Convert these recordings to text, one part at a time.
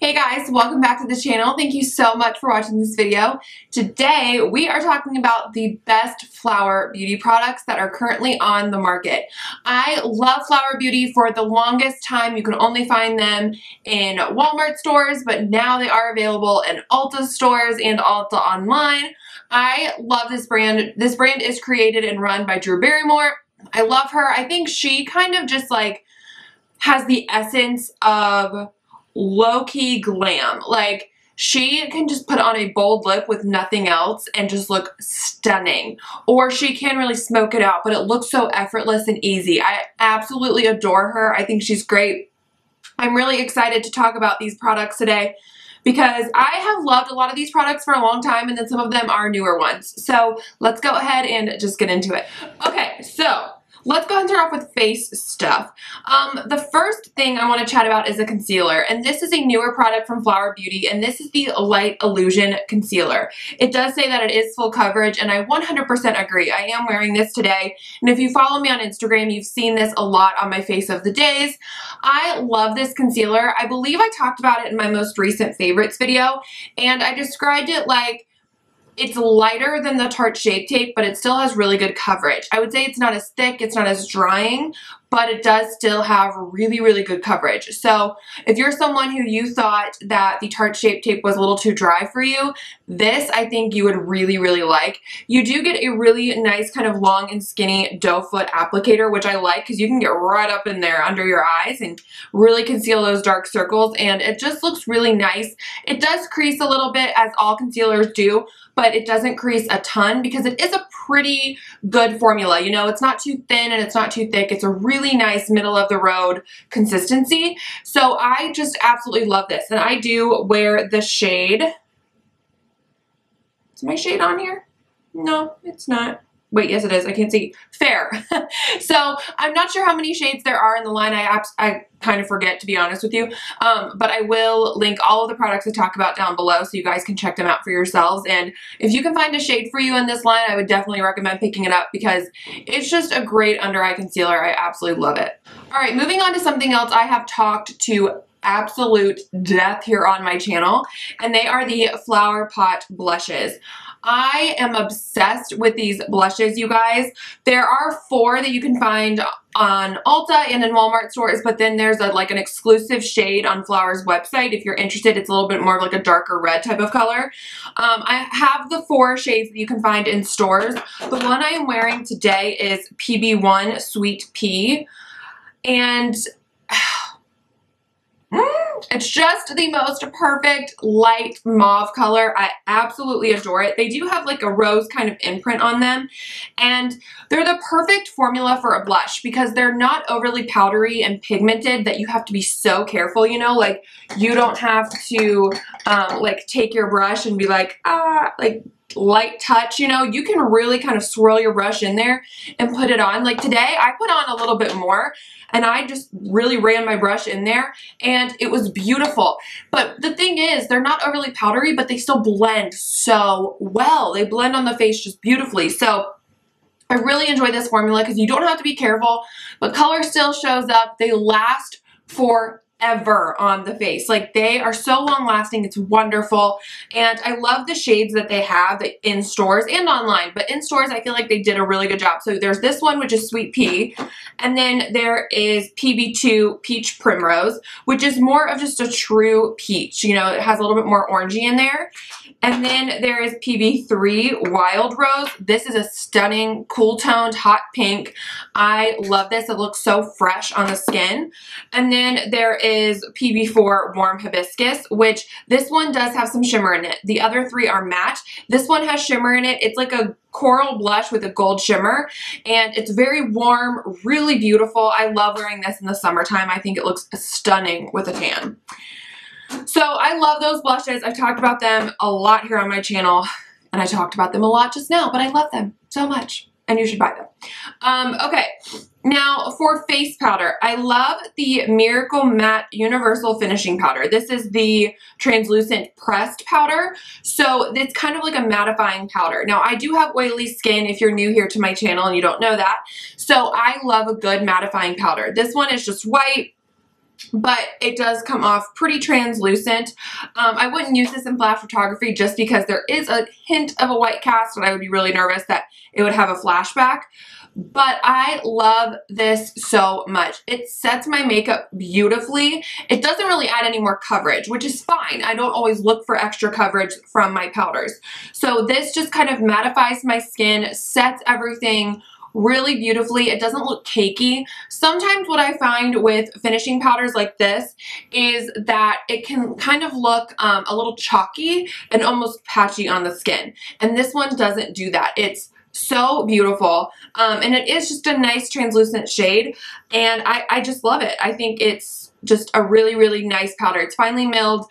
Hey guys, welcome back to the channel. Thank you so much for watching this video. Today we are talking about the best flower beauty products that are currently on the market. I love Flower Beauty. For the longest time you can only find them in Walmart stores, but now they are available in Ulta stores and Ulta online. I love this brand. This brand is created and run by Drew Barrymore. I love her. I think she kind of just like has the essence of low-key glam. Like, she can just put on a bold lip with nothing else and just look stunning. Or she can really smoke it out, but it looks so effortless and easy. I absolutely adore her. I think she's great. I'm really excited to talk about these products today because I have loved a lot of these products for a long time, and then some of them are newer ones. So let's go ahead and just get into it. Okay, so let's go ahead and start off with face stuff. The first thing I want to chat about is a concealer, and this is a newer product from Flower Beauty, and this is the Light Illusion Concealer. It does say that it is full coverage, and I 100% agree. I am wearing this today, and if you follow me on Instagram, you've seen this a lot on my Face of the Days. I love this concealer. I believe I talked about it in my most recent favorites video, and I described it like it's lighter than the Tarte Shape Tape, but it still has really good coverage. I would say it's not as thick, it's not as drying, but it does still have really, really good coverage. So if you're someone who you thought that the Tarte Shape Tape was a little too dry for you, this I think you would really, really like. You do get a really nice kind of long and skinny doe foot applicator, which I like because you can get right up in there under your eyes and really conceal those dark circles, and it just looks really nice. It does crease a little bit, as all concealers do, but it doesn't crease a ton because it is a pretty good formula. You know, it's not too thin and it's not too thick. It's a really nice middle of the road consistency. So I just absolutely love this, and I do wear the shade. Is my shade on here? No, it's not. Wait, yes it is. I can't see. Fair. So I'm not sure how many shades there are in the line. I kind of forget, to be honest with you. But I will link all of the products I talk about down below so you guys can check them out for yourselves. And if you can find a shade for you in this line, I would definitely recommend picking it up because it's just a great under eye concealer. I absolutely love it. All right, moving on to something else I have talked to absolute death here on my channel, and they are the Flower Pot blushes. I am obsessed with these blushes, you guys. There are 4 that you can find on Ulta and in Walmart stores, but then there's like an exclusive shade on Flower's website. If you're interested, it's a little bit more of like a darker red type of color. I have the 4 shades that you can find in stores. The one I am wearing today is PB1 Sweet Pea, and it's just the most perfect light mauve color. I absolutely adore it. They do have like a rose kind of imprint on them, and they're the perfect formula for a blush because they're not overly powdery and pigmented that you have to be so careful, you know, like you don't have to like take your brush and be like, like light touch, you know, you can really kind of swirl your brush in there and put it on. Like today I put on a little bit more and I just really ran my brush in there and it was beautiful. But the thing is, they're not overly powdery, but they still blend so well. They blend on the face just beautifully. So I really enjoy this formula because you don't have to be careful, but color still shows up. They last forever on the face. Like, they are so long lasting. It's wonderful. And I love the shades that they have in stores and online, but in stores I feel like they did a really good job. So there's this one, which is Sweet Pea, and then there is PB2 Peach Primrose, which is more of just a true peach. You know, it has a little bit more orangey in there. And then there is PB3 Wild Rose. This is a stunning, cool toned, hot pink. I love this. It looks so fresh on the skin. And then there is PB4 Warm Hibiscus, which this one does have some shimmer in it. The other 3 are matte. This one has shimmer in it. It's like a coral blush with a gold shimmer, and it's very warm, really beautiful. I love wearing this in the summertime. I think it looks stunning with a tan. So I love those blushes. I've talked about them a lot here on my channel, and I talked about them a lot just now, but I love them so much, and you should buy them. Okay, now for face powder, I love the Miracle Matte Universal Finishing Powder. This is the translucent pressed powder, so it's kind of like a mattifying powder. Now, I do have oily skin if you're new here to my channel and you don't know that, so I love a good mattifying powder. This one is just white. but it does come off pretty translucent. I wouldn't use this in flash photography just because there is a hint of a white cast and I would be really nervous that it would have a flashback. But I love this so much. It sets my makeup beautifully. It doesn't really add any more coverage, which is fine. I don't always look for extra coverage from my powders. So this just kind of mattifies my skin, sets everything really beautifully. It doesn't look cakey. Sometimes what I find with finishing powders like this is that it can kind of look a little chalky and almost patchy on the skin. And this one doesn't do that. It's so beautiful. And it is just a nice translucent shade. And I just love it. I think it's just a really, really nice powder. It's finely milled.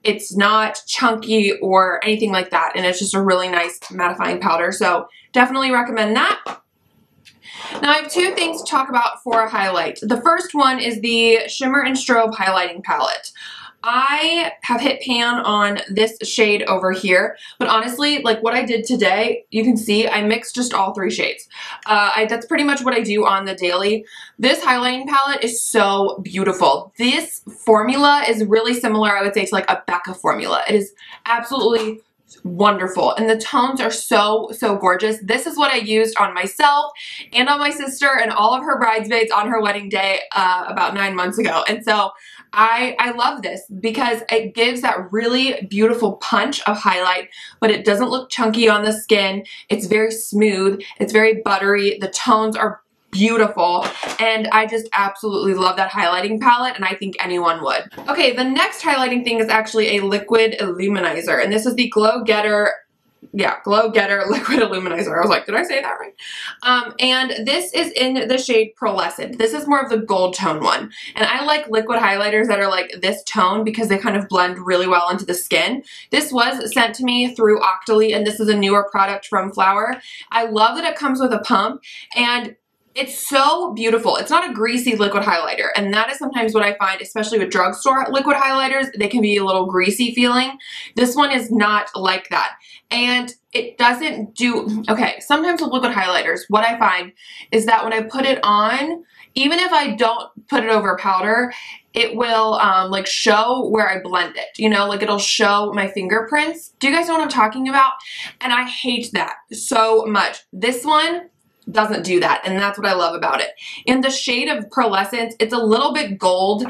It's not chunky or anything like that. And it's just a really nice mattifying powder. So definitely recommend that. Now I have two things to talk about for a highlight. The first one is the Shimmer and Strobe highlighting palette. I have hit pan on this shade over here, but honestly, like what I did today, you can see I mixed just all three shades. That's pretty much what I do on the daily. This highlighting palette is so beautiful. This formula is really similar, I would say, to like a Becca formula. It is absolutely wonderful, and the tones are so gorgeous. This is what I used on myself and on my sister and all of her bridesmaids on her wedding day about 9 months ago. And so I love this because it gives that really beautiful punch of highlight, but it doesn't look chunky on the skin. It's very smooth. It's very buttery. The tones are beautiful, and I just absolutely love that highlighting palette, and I think anyone would. Okay, the next highlighting thing is actually a liquid illuminizer, and this is the Getter Liquid Illuminizer. I was like, did I say that right? And this is in the shade Pearlescent. This is more of the gold tone one, and I like liquid highlighters that are like this tone because they kind of blend really well into the skin. This was sent to me through Octoly, and this is a newer product from Flower. I love that it comes with a pump, and it's so beautiful. It's not a greasy liquid highlighter, and that is sometimes what I find, especially with drugstore liquid highlighters. They can be a little greasy feeling. This one is not like that, and it doesn't do, okay, sometimes with liquid highlighters, what I find is that when I put it on, even if I don't put it over powder, it will like show where I blend it, you know, like it'll show my fingerprints. Do you guys know what I'm talking about? And I hate that so much. This one doesn't do that, and that's what I love about it. In the shade of Pearlescent, it's a little bit gold.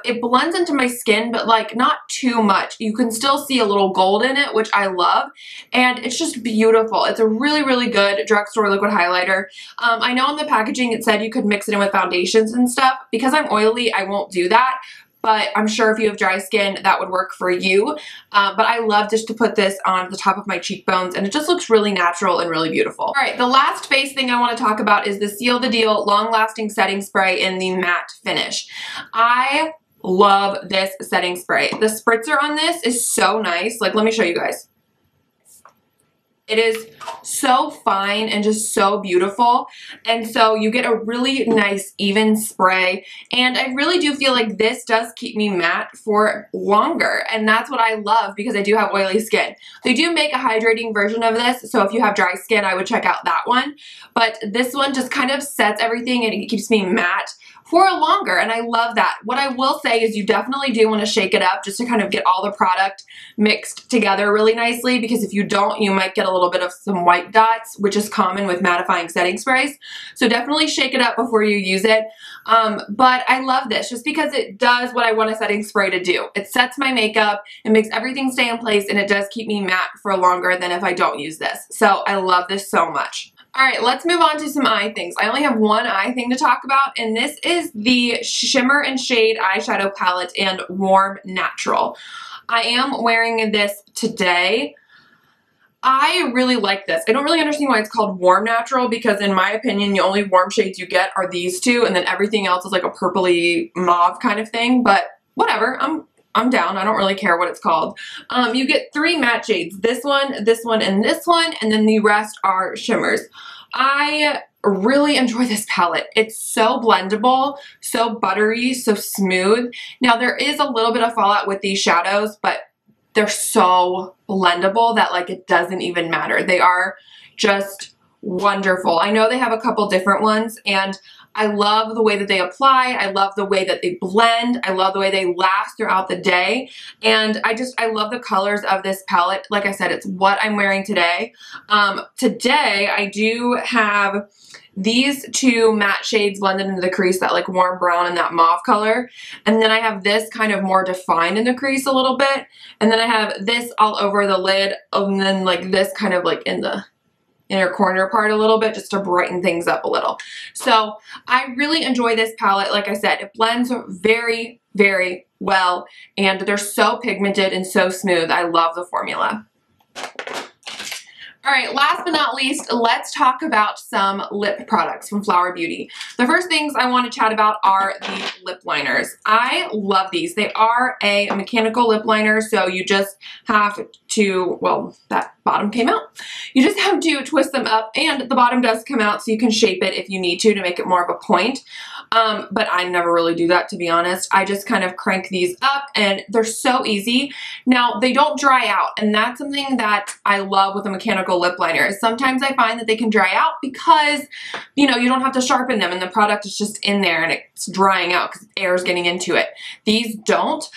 It blends into my skin, but like not too much. You can still see a little gold in it, which I love, and it's just beautiful. It's a really, really good drugstore liquid highlighter. I know on the packaging it said you could mix it in with foundations and stuff. Because I'm oily, I won't do that. But I'm sure if you have dry skin, that would work for you. But I love just to put this on the top of my cheekbones, and it just looks really natural and really beautiful. All right, the last face thing I want to talk about is the Seal the Deal Long Lasting Setting Spray in the matte finish. I love this setting spray. The spritzer on this is so nice. Like, let me show you guys. It is so fine and just so beautiful, and so you get a really nice even spray, and I really do feel like this does keep me matte for longer, and that's what I love because I do have oily skin. They do make a hydrating version of this, so if you have dry skin, I would check out that one, but this one just kind of sets everything and it keeps me matte for longer, and I love that. What I will say is you definitely do want to shake it up just to kind of get all the product mixed together really nicely, because if you don't, you might get a little bit of some white dots, which is common with mattifying setting sprays. So definitely shake it up before you use it. But I love this just because it does what I want a setting spray to do. It sets my makeup, it makes everything stay in place, and it does keep me matte for longer than if I don't use this. So I love this so much. All right, let's move on to some eye things. I only have one eye thing to talk about, and this is the Shimmer and Shade Eyeshadow Palette in Warm Natural. I am wearing this today. I really like this. I don't really understand why it's called Warm Natural, because in my opinion, the only warm shades you get are these two, and then everything else is like a purpley mauve kind of thing, but whatever. I'm down. I don't really care what it's called. You get 3 matte shades. This one, and this one, and then the rest are shimmers. I really enjoy this palette. It's so blendable, so buttery, so smooth. Now there is a little bit of fallout with these shadows, but they're so blendable that like it doesn't even matter. They are just wonderful. I know they have a couple different ones, and I love the way that they apply. I love the way that they blend. I love the way they last throughout the day. And I love the colors of this palette. Like I said, it's what I'm wearing today. Today I do have these two matte shades blended into the crease, that like warm brown and that mauve color. And then I have this kind of more defined in the crease a little bit. And then I have this all over the lid, and then like this kind of like in the inner corner part a little bit, just to brighten things up a little. So I really enjoy this palette. Like I said, it blends very, very well, and they're so pigmented and so smooth. I love the formula. All right, last but not least, let's talk about some lip products from Flower Beauty. The first things I want to chat about are the lip liners. I love these. They are a mechanical lip liner, so you just have to, well, that bottom came out. You just have to twist them up, and the bottom does come out, so you can shape it if you need to make it more of a point. But I never really do that, to be honest. I just kind of crank these up, and they're so easy. Now, they don't dry out, and that's something that I love with a mechanical lip liner. Sometimes I find that they can dry out because, you know, you don't have to sharpen them, and the product is just in there, and it's drying out because air is getting into it. These don't.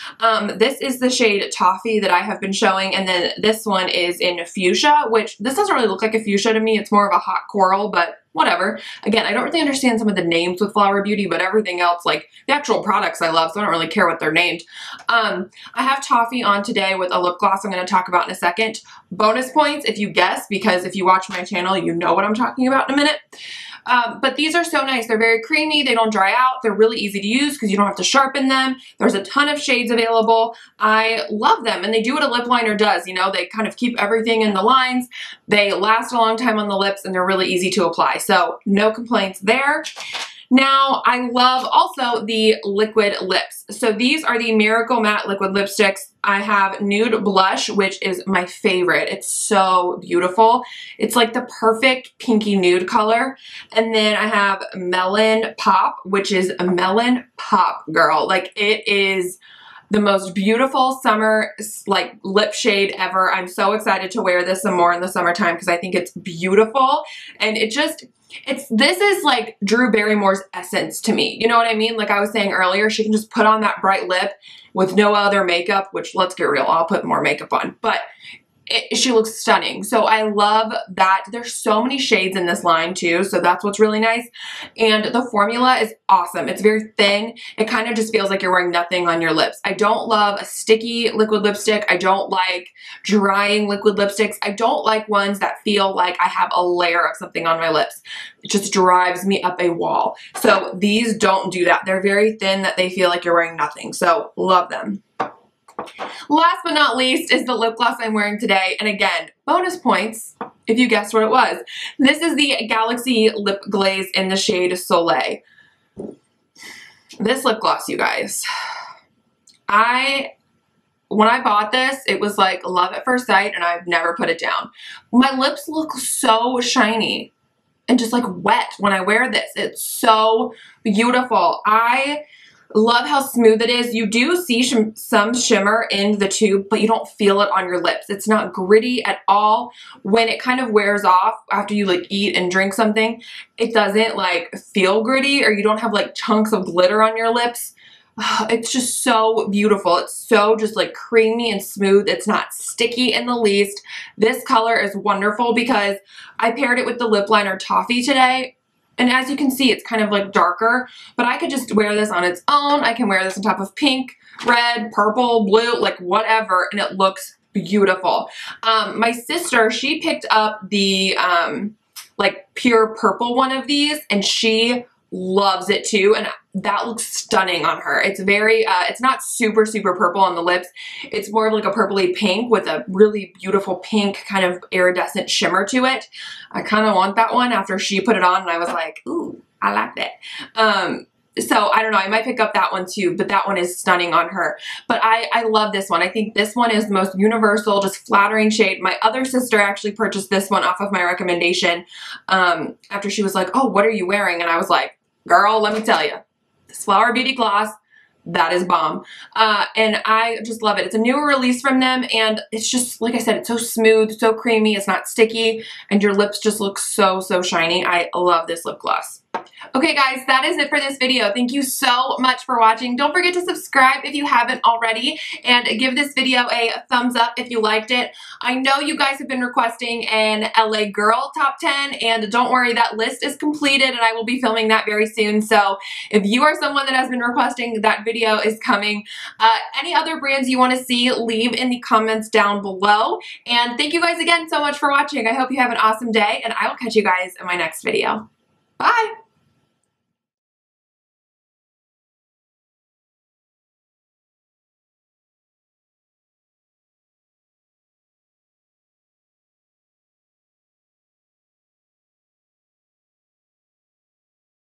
This is the shade Toffee that I have been showing, and then this one is in Fuchsia, which this doesn't really look like a fuchsia to me. It's more of a hot coral, but whatever. Again, I don't really understand some of the names with Flower Beauty, but everything else, like the actual products I love, so I don't really care what they're named. I have Toffee on today with a lip gloss I'm going to talk about in a second. Bonus points if you guess, because if you watch my channel, you know what I'm talking about in a minute. But these are so nice. They're very creamy. They don't dry out. They're really easy to use because you don't have to sharpen them. There's a ton of shades available. I love them, and they do what a lip liner does. You know, they kind of keep everything in the lines. They last a long time on the lips, and they're really easy to apply. So no complaints there. Now, I love also the liquid lips. So these are the Miracle Matte Liquid Lipsticks. I have Nude Blush, which is my favorite. It's so beautiful. It's like the perfect pinky nude color. And then I have Melon Pop, which is a Melon Pop, girl. Like, it is the most beautiful summer like lip shade ever. I'm so excited to wear this some more in the summertime because I think it's beautiful, and this is like Drew Barrymore's essence to me. You know what I mean? Like I was saying earlier, she can just put on that bright lip with no other makeup, which, let's get real, I'll put more makeup on, but she looks stunning. So I love that. There's so many shades in this line too, so that's what's really nice. And the formula is awesome. It's very thin. It kind of just feels like you're wearing nothing on your lips. I don't love a sticky liquid lipstick. I don't like drying liquid lipsticks. I don't like ones that feel like I have a layer of something on my lips. It just drives me up a wall. So these don't do that. They're very thin that they feel like you're wearing nothing. So love them. Last but not least is the lip gloss I'm wearing today, and again, bonus points if you guessed what it was. This is the Galaxy Lip Glaze in the shade Soleil. This lip gloss, you guys, when I bought this, it was like love at first sight, and I've never put it down. My lips look so shiny and just like wet when I wear this. It's so beautiful. I love how smooth it is. You do see some shimmer in the tube, but you don't feel it on your lips. It's not gritty at all. When it kind of wears off after you like eat and drink something, it doesn't like feel gritty, or you don't have like chunks of glitter on your lips. It's just so beautiful. It's so just like creamy and smooth. It's not sticky in the least. This color is wonderful because I paired it with the lip liner Toffee today. And as you can see, it's kind of like darker, but I could just wear this on its own. I can wear this on top of pink, red, purple, blue, like whatever, and it looks beautiful. My sister, she picked up the like pure purple one of these, and she loves it too, and that looks stunning on her. It's very, it's not super, super purple on the lips. It's more of like a purpley pink with a really beautiful pink kind of iridescent shimmer to it. I kind of want that one after she put it on, and I was like, ooh, I like that. So I don't know, I might pick up that one too, but that one is stunning on her. But I love this one. I think this one is the most universal, just flattering shade. My other sister actually purchased this one off of my recommendation after she was like, oh, what are you wearing? And I was like, girl, let me tell you, this Flower Beauty gloss, that is bomb. And I just love it. It's a newer release from them, and it's just, like I said, it's so smooth, so creamy, it's not sticky, and your lips just look so, so shiny. I love this lip gloss. Okay guys, that is it for this video. Thank you so much for watching. Don't forget to subscribe if you haven't already, and give this video a thumbs up if you liked it. I know you guys have been requesting an LA Girl top 10, and don't worry, that list is completed and I will be filming that very soon. So if you are someone that has been requesting, that video is coming. Any other brands you want to see, leave in the comments down below. And thank you guys again so much for watching. I hope you have an awesome day, and I will catch you guys in my next video. Bye!